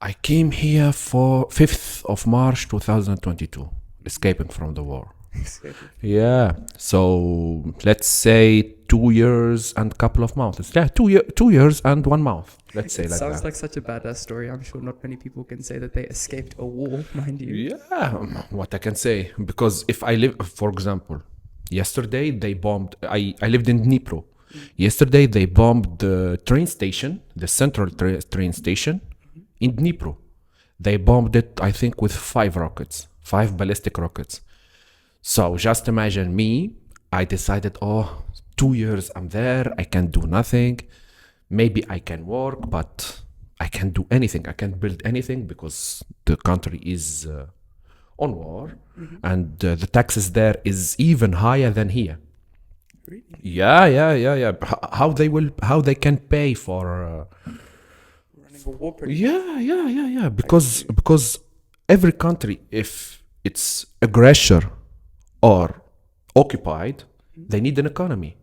I came here for 5th of March 2022, escaping from the war. Yeah. So let's say 2 years and couple of months. Yeah, 2 years and 1 month. Let's say It like sounds that. like such a badass story. I'm sure not many people can say that they escaped a war, mind you. Yeah, what I can say, because if I live, for example, yesterday they bombed. I lived in Dnipro. Yesterday they bombed the train station, the central train station in Dnipro. They bombed it, I think, with 5 rockets, 5 ballistic rockets. So just imagine me. I decided, oh, 2 years I'm there. I can do nothing. Maybe I can work, but I can't do anything. I can't build anything because the country is on war, and the taxes there is even higher than here. Really? Yeah. How they can pay for? Running a war pretty Yeah. Because every country, if it's aggressor or occupied, they need an economy.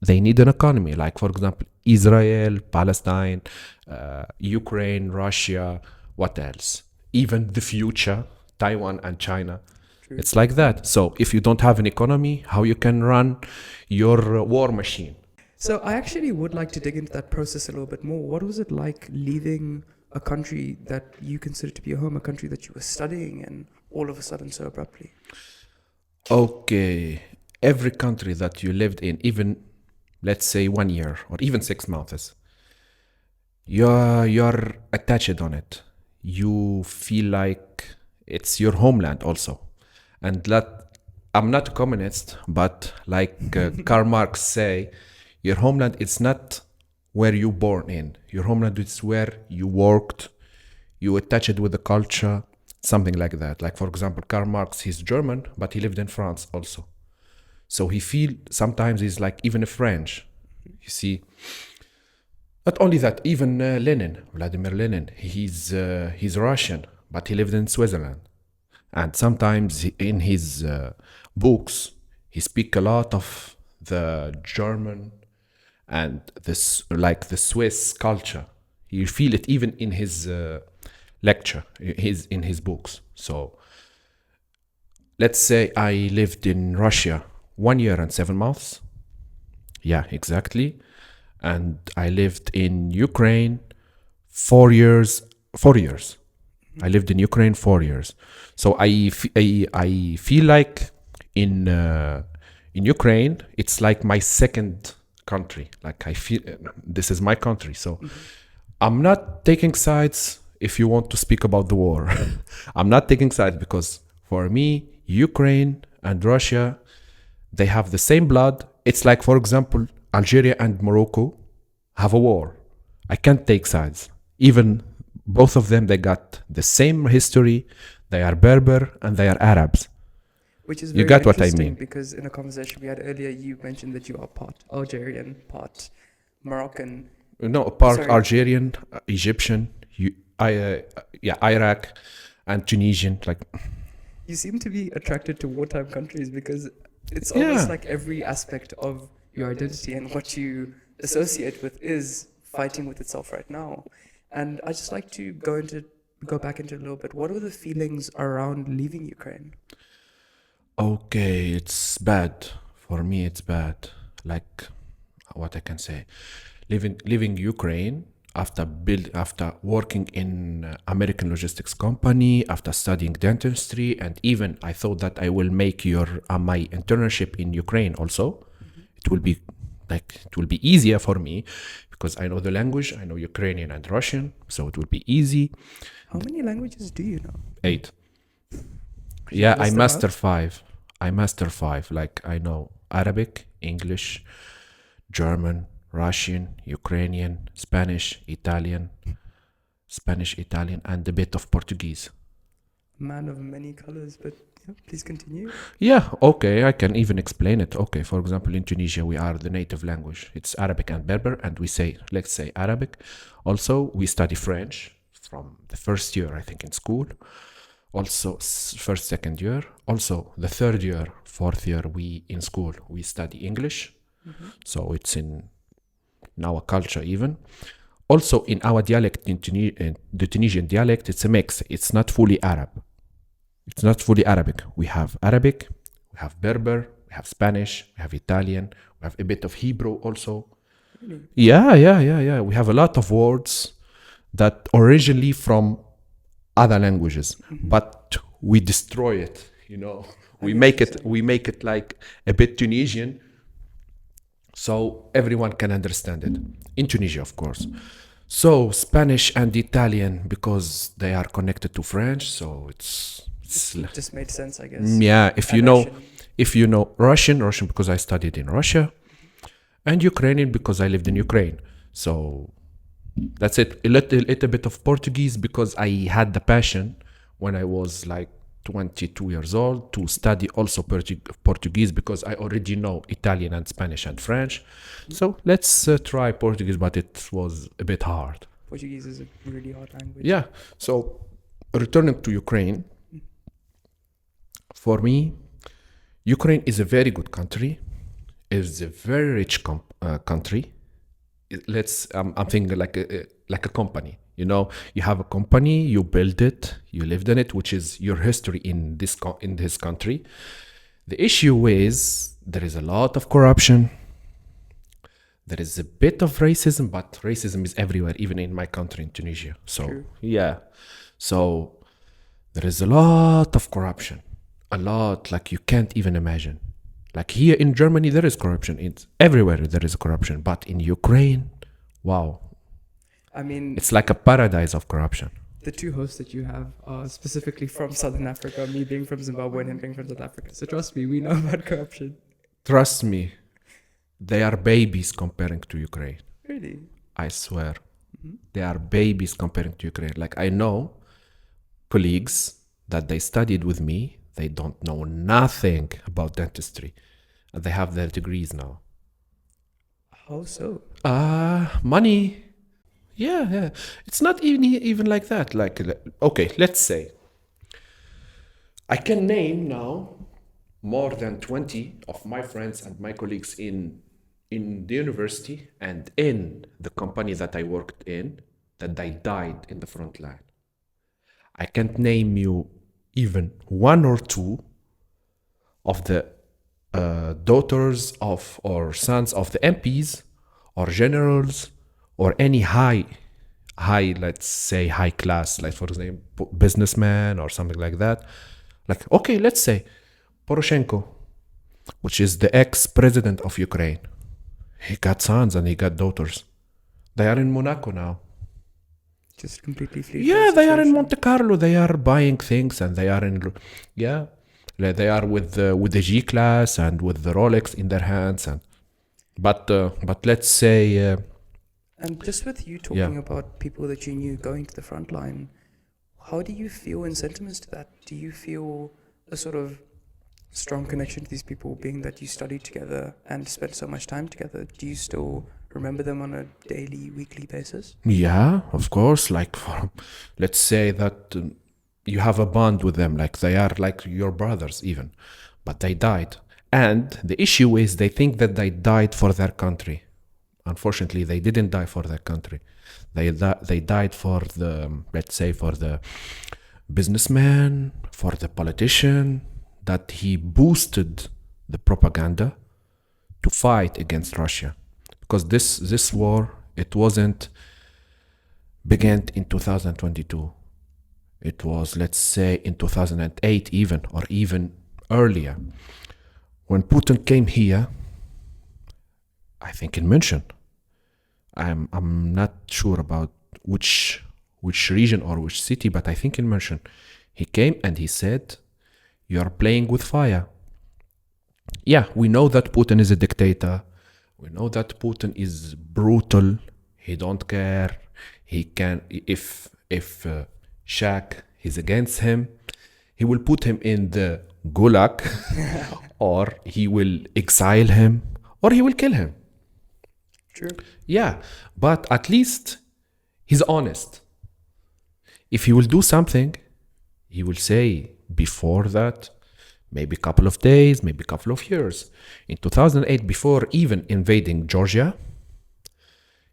They need an economy, like for example, Israel, Palestine, Ukraine, Russia, what else? Even the future, Taiwan and China. true. It's like that. So if you don't have an economy, how you can run your war machine? So I actually would like to dig into that process a little bit more. What was it like leaving a country that you consider to be a home, a country that you were studying in, all of a sudden so abruptly? Okay, every country that you lived in, even let's say 1 year or even 6 months, you're attached on it. You feel like it's your homeland also. And that I'm not a communist, but like Karl Marx say, your homeland is not where you born in. Your homeland is where you worked, you attached with the culture, something like that. Like for example, Karl Marx, he's German, but he lived in France also. So he feel sometimes he's like even a French. You see, not only that, even Vladimir Lenin, he's Russian, but he lived in Switzerland. And sometimes in his books, he speak a lot of the German and this like the Swiss culture. You feel it even in his lecture, in his books. So let's say I lived in Russia 1 year and 7 months. Yeah, exactly. And I lived in Ukraine 4 years. 4 years. I lived in Ukraine 4 years. So I feel like in Ukraine it's like my second country. Like I feel this is my country. So I'm not taking sides. If you want to speak about the war, I'm not taking sides because for me Ukraine and Russia, they have the same blood. It's like, for example, Algeria and Morocco have a war. I can't take sides. Even both of them, they got the same history. They are Berber and they are Arabs. Which is You very got what I interesting mean. because in a conversation we had earlier, you mentioned that you are part Algerian, part Moroccan. No, part Sorry. Algerian, Egyptian, Iraq, and Tunisian. Like, You seem to be attracted to wartime countries because it's Yeah. almost like every aspect of your identity and what you associate with is fighting with itself right now. And I just like to go back into a little bit. What were the feelings around leaving Ukraine? okay, it's bad. For me, it's bad. Like, what I can say. Leaving Ukraine after working in American logistics company, after studying dentistry, and even I thought that I will make my internship in Ukraine also. It will be easier for me because I know the language, I know Ukrainian and Russian, so it will be easy. How many languages do you know? 8. Yeah, I list them master out? 5. I master 5. Like I know Arabic, English, German, Russian, Ukrainian, Spanish, Italian, and a bit of Portuguese. Man of many colors, but yeah, please continue. Yeah, okay, I can even explain it. Okay, for example, in Tunisia, we are the native language. It's Arabic and Berber, and let's say Arabic. Also, we study French from the first year, I think, in school. Also, first, second year. Also, the third year, fourth year, in school, we study English. So it's in our culture even. also in our dialect, in the Tunisian dialect, it's a mix. It's not fully Arab. It's not fully Arabic. We have Arabic, we have Berber, we have Spanish, we have Italian, we have a bit of Hebrew also. Really? Yeah. We have a lot of words that originally from other languages, but we destroy it. We make it like a bit Tunisian, so everyone can understand it in Tunisia, of course. So Spanish and Italian because they are connected to French, so it's Just made sense, I guess. yeah. And Russian. If you know Russian because I studied in Russia, and Ukrainian because I lived in Ukraine. So that's it. A little bit of Portuguese because I had the passion when I was like 22 years old to study also Portuguese because I already know Italian and Spanish and French. So let's try Portuguese, but it was a bit hard. Portuguese is a really hard language. Yeah. So returning to Ukraine, for me, Ukraine is a very good country. It's a very rich country. I'm thinking like a company. You have a company, you build it, you lived in it, which is your history in this country. The issue is there is a lot of corruption. There is a bit of racism, but racism is everywhere, even in my country, in Tunisia. So True. yeah, so there is a lot of corruption, a lot like you can't even imagine. Like here in Germany, there is corruption. It's everywhere there is corruption, but in Ukraine, wow, I mean, it's like a paradise of corruption. the two hosts that you have are specifically from Southern Africa, me being from Zimbabwe and him being from South Africa. So trust me, we know about corruption. Trust me, they are babies comparing to Ukraine. Really? I swear. They are babies comparing to Ukraine. Like I know colleagues that they studied with me, they don't know nothing about dentistry. And they have their degrees now. How so? Money. Yeah. It's not even like that. Like, okay, let's say I can name now more than 20 of my friends and my colleagues in the university and in the company that I worked in that they died in the front line. I can't name you even one or two of the daughters of or sons of the MPs or generals or any high, let's say high class, like for example, businessman or something like that. Like, okay, let's say Poroshenko, which is the ex-president of Ukraine. He got sons and he got daughters. They are in Monaco now. Just completely flee. Yeah, they are in Monte Carlo. They are buying things and they are in, they are with the G class and with the Rolex in their hands. But let's say. And just with you talking about people that you knew going to the front line, how do you feel in sentiments to that? Do you feel a sort of strong connection to these people, being that you studied together and spent so much time together? Do you still remember them on a daily, weekly basis? Yeah, of course. Like, let's say that you have a bond with them, like they are like your brothers even, but they died. And the issue is they think that they died for their country. Unfortunately, they didn't die for their country. They died for the, let's say, for the businessman, for the politician, that he boosted the propaganda to fight against Russia. Because this war, it wasn't began in 2022. It was, let's say, in 2008 even, or even earlier. When Putin came here, I think in München, I'm not sure about which region or which city, but I think in München, he came and he said, "You are playing with fire." Yeah, we know that Putin is a dictator. We know that Putin is brutal. He don't care. He can, if Shaq is against him, he will put him in the gulag, or he will exile him, or he will kill him. True. Yeah, but at least he's honest. If he will do something, he will say before that, maybe a couple of days, maybe a couple of years. In 2008, before even invading Georgia,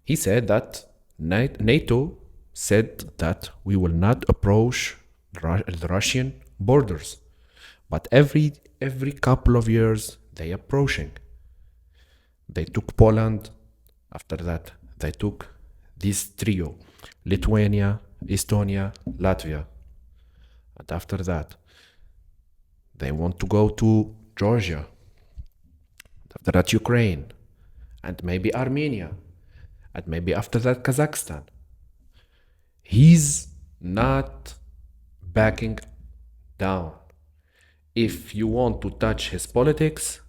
he said that NATO said that we will not approach the Russian borders, but every couple of years they approaching. They took Poland. After that, they took this trio: Lithuania, Estonia, Latvia. And after that, they want to go to Georgia. After that, Ukraine, and maybe Armenia, and maybe after that, Kazakhstan. He's not backing down. If you want to touch his politics,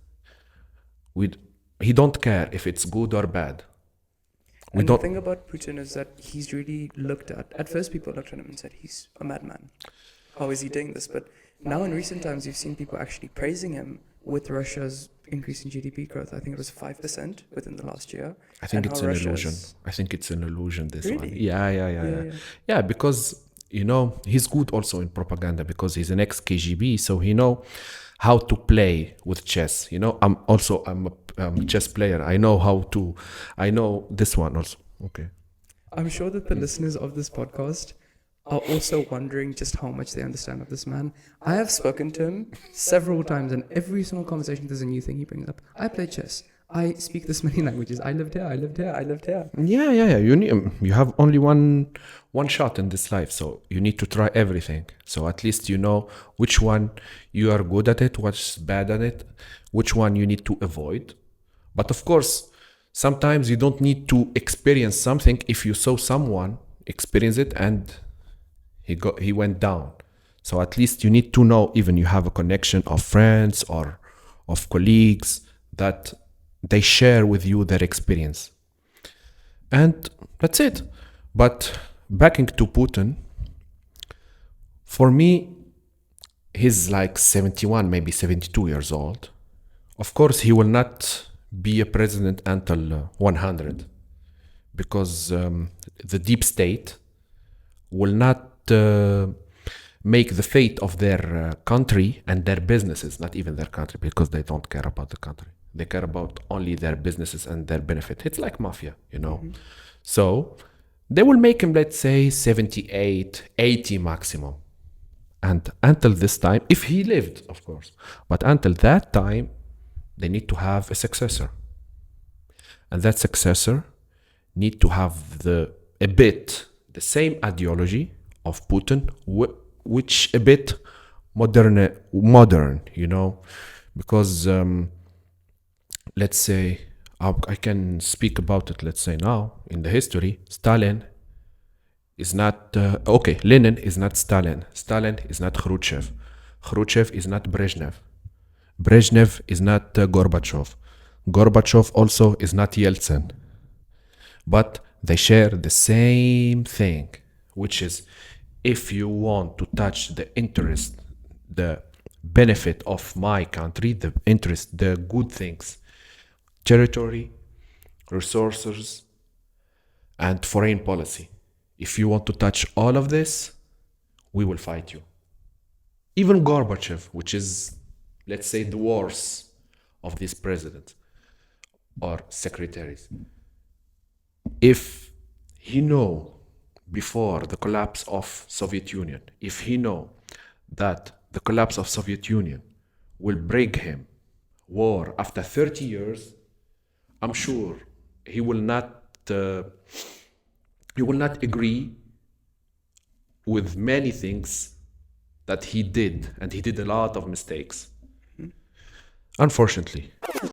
he don't care if it's good or bad. And the thing about Putin is that he's really looked at first people looked at him and said, he's a madman. How is he doing this? But now in recent times, you've seen people actually praising him with Russia's increase in GDP growth. I think it was 5% within the last year. I think it's an illusion. I think it's an illusion, this one. Yeah, because, he's good also in propaganda because he's an ex-KGB, so he know how to play with chess. I'm a chess player. I know this one also. Okay. I'm sure that the listeners of this podcast are also wondering just how much they understand of this man. I have spoken to him several times, and every single conversation there's a new thing he brings up. I play chess. I speak this many languages. I lived here. Yeah. You have only one shot in this life, so you need to try everything. So at least you know which one you are good at it, what's bad at it, which one you need to avoid. But of course, sometimes you don't need to experience something if you saw someone experience it and he went down. So at least you need to know, even you have a connection of friends or of colleagues, that they share with you their experience. And that's it. But backing to Putin, for me, he's like 71, maybe 72 years old. Of course, he will not be a president until 100, because the deep state will not make the fate of their country and their businesses, not even their country, because they don't care about the country. They care about only their businesses and their benefit. It's like mafia, Mm-hmm. So they will make him, let's say, 78, 80 maximum. And until this time, if he lived, of course, but until that time, they need to have a successor. And that successor need to have a bit the same ideology of Putin, which a bit modern, because let's say, I can speak about it, let's say now, in the history, Stalin is not, Lenin is not Stalin. Stalin is not Khrushchev. Khrushchev is not Brezhnev. Brezhnev is not Gorbachev. Gorbachev also is not Yeltsin. But they share the same thing, which is, if you want to touch the interest, the benefit of my country, the interest, the good things, territory, resources, and foreign policy. If you want to touch all of this, we will fight you. Even Gorbachev, which is, let's say, the worst of these presidents or secretaries, if he know before the collapse of Soviet Union, if he know that the collapse of Soviet Union will bring him war after 30 years, I'm sure he will not agree with many things that he did, and he did a lot of mistakes, unfortunately.